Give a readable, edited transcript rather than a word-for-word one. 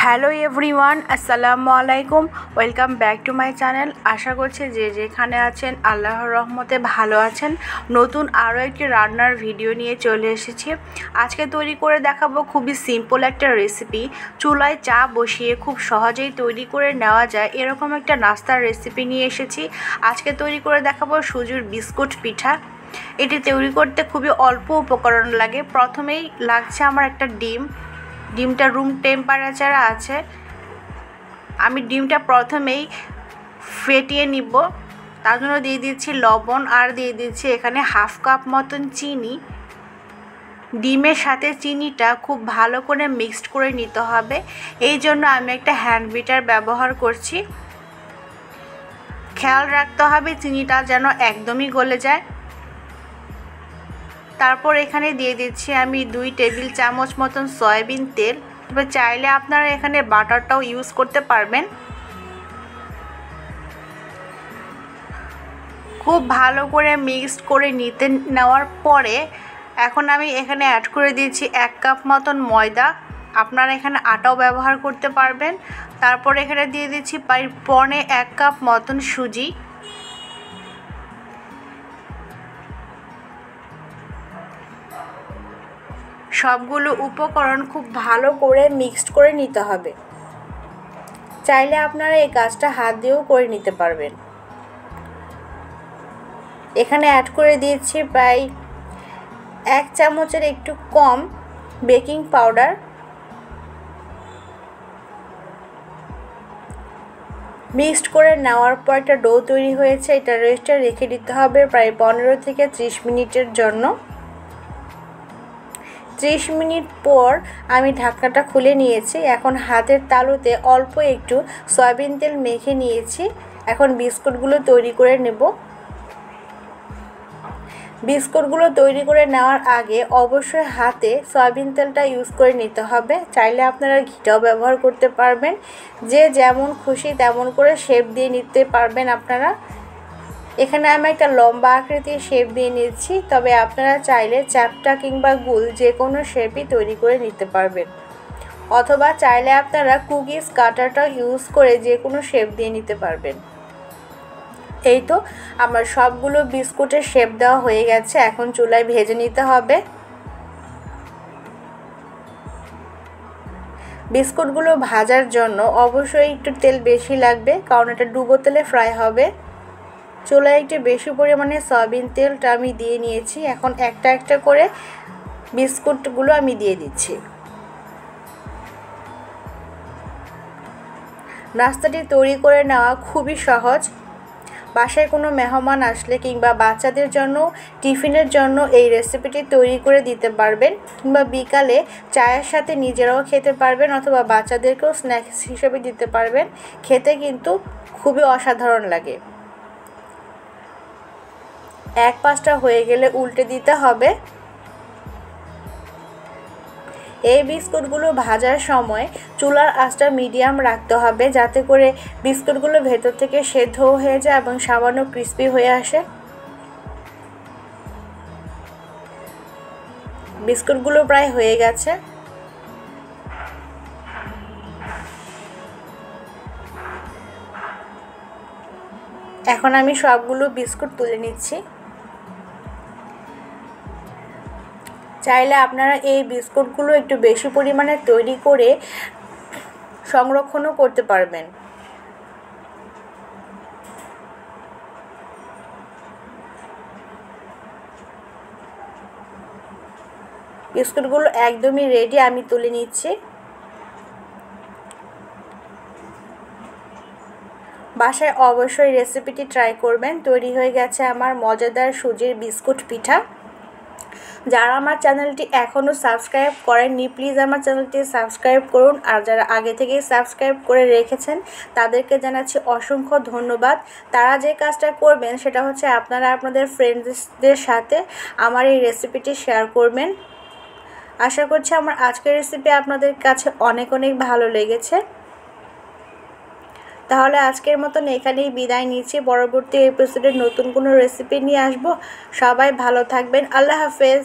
Hello everyone, আসসালামু আলাইকুম। Welcome back to my channel. আশা করছি যে যেখানে আছেন আল্লাহর রহমতে ভালো আছেন। নতুন আরও একটি রান্নার ভিডিও নিয়ে চলে এসেছি। আজকে তৈরি করে দেখাবো খুবই সিম্পল একটা রেসিপি। চুলায় চা বসিয়ে খুব সহজেই তৈরি করে নেওয়া যায় এরকম একটা নাস্তার রেসিপি নিয়ে এসেছি। আজকে তৈরি করে দেখাবো সুজির বিস্কুট পিঠা। এটি তৈরি করতে খুবই অল্প উপকরণ লাগে। প্রথমেই লাগছে আমার একটা ডিমটা রুম টেম্পারেচারে আছে। আমি ডিমটা প্রথমেই ফেটিয়ে নিব। তার জন্য দিয়ে দিচ্ছি লবণ আর দিয়ে দিচ্ছি এখানে হাফ কাপ মতন চিনি। ডিমের সাথে চিনিটা খুব ভালো করে মিক্সড করে নিতে হবে। এই জন্য আমি একটা হ্যান্ড বিটার ব্যবহার করছি। খেয়াল রাখতে হবে চিনিটা যেন একদমই গলে যায়। তারপর এখানে দিয়ে দিচ্ছি আমি 2 টেবিল চামচ মতন সয়াবিন তেল। তবে চাইলে আপনারা এখানে বাটারটাও ইউজ করতে পারবেন। খুব ভালো করে মিক্সড করে নেওয়ার পরে এখন আমি এখানে অ্যাড করে দিয়েছি 1 কাপ মতন ময়দা। আপনারা এখানে আটাও ব্যবহার করতে পারবেন। তারপর এখানে দিয়ে দিচ্ছি পৌনে 1 কাপ মতন সুজি। সবগুলো উপকরণ খুব ভালো করে মিক্সড করে নিতে হবে। চাইলে আপনারা এই কাজটা হাত দিয়েও করে নিতে পারবেন। এখানে অ্যাড করে দিয়েছি প্রায় 1 চামচের একটু কম বেকিং পাউডার। মিক্সড করে নেওয়ার পর একটা ডো তৈরি হয়েছে। এটা রেস্টে রেখে দিতে হবে প্রায় 15 থেকে 30 মিনিটের জন্য। 30 মিনিট পর আমি ঢাকনাটা খুলে নিয়েছি। এখন হাতের তালুতে অল্প একটু সয়াবিন তেল মেখে নিয়েছি। এখন বিস্কুটগুলো তৈরি করে নেব। বিস্কুটগুলো তৈরি করে নেওয়ার আগে অবশ্যই হাতে সয়াবিন তেলটা ইউজ করে নিতে হবে। চাইলে আপনারা ঘিটাও ব্যবহার করতে পারবেন। যে যেমন খুশি তেমন করে শেপ দিয়ে নিতে পারবেন আপনারা। এখানে আমি একটা লম্বা আকৃতির শেপ দিয়ে নিচ্ছি। তবে আপনারা চাইলে চ্যাপ্টা কিংবা গোল যে কোনো শেপই তৈরি করে নিতে পারবেন। অথবা চাইলে আপনারা কুকিজ কাটারটা ইউজ করে যে কোনো শেপ দিয়ে নিতে পারবেন। এই তো আমার সবগুলো বিস্কুটের শেপ দেওয়া হয়ে গেছে। এখন চুলায় ভেজে নিতে হবে। বিস্কুটগুলো ভাজার জন্য অবশ্যই একটু তেল বেশি লাগবে, কারণ এটা ডুবো তেলে ফ্রাই হবে। চুলায় একটু বেশি পরিমাণে সয়াবিন তেলটা আমি দিয়ে নিয়েছি। এখন একটা একটা করে বিস্কুটগুলো আমি দিয়ে দিচ্ছি। নাস্তাটি তৈরি করে নেওয়া খুবই সহজ। বাসায় কোনো মেহমান আসলে কিংবা বাচ্চাদের জন্য টিফিনের জন্য এই রেসিপিটি তৈরি করে দিতে পারবেন। কিংবা বিকালে চায়ের সাথে নিজেরাও খেতে পারবেন অথবা বাচ্চাদেরকেও স্ন্যাক্স হিসেবে দিতে পারবেন। খেতে কিন্তু খুবই অসাধারণ লাগে। এক পাশটা হয়ে গেলে উল্টে দিতে হবে। এই বিস্কুটগুলো ভাজার সময় চুলার আঁচটা মিডিয়াম রাখতে হবে, যাতে করে বিস্কুটগুলো ভেতর থেকে সেদ্ধ হয়ে যায় এবং সামান্য ক্রিস্পি হয়ে আসে। বিস্কুটগুলো প্রায় হয়ে গেছে। এখন আমি সবগুলো বিস্কুট তুলে নিচ্ছি। চাইলে আপনারা এই বিস্কুটগুলো একটু বেশি পরিমাণে তৈরি করে সংরক্ষণও করতে পারবেন। বিস্কুটগুলো একদমই রেডি, আমি তুলে নিচ্ছি। বাসায় অবশ্যই রেসিপিটি ট্রাই করবেন। তৈরি হয়ে গেছে আমার মজাদার সুজির বিস্কুট পিঠা। যারা আমার চ্যানেলটি এখনও সাবস্ক্রাইব করেননি প্লিজ আমার চ্যানেলটি সাবস্ক্রাইব করুন। আর যারা আগে থেকেই সাবস্ক্রাইব করে রেখেছেন তাদেরকে জানাচ্ছি অসংখ্য ধন্যবাদ। তারা যে কাজটা করবেন সেটা হচ্ছে আপনারা আপনাদের ফ্রেন্ডসদের সাথে আমার এই রেসিপিটি শেয়ার করবেন। আশা করছি আমার আজকের রেসিপি আপনাদের কাছে অনেক অনেক ভালো লেগেছে। তাহলে আজকের মতন এখানেই বিদায় নিচ্ছি। পরবর্তী এপিসোডে নতুন কোনো রেসিপি নিয়ে আসবো। সবাই ভালো থাকবেন। আল্লাহ হাফেজ।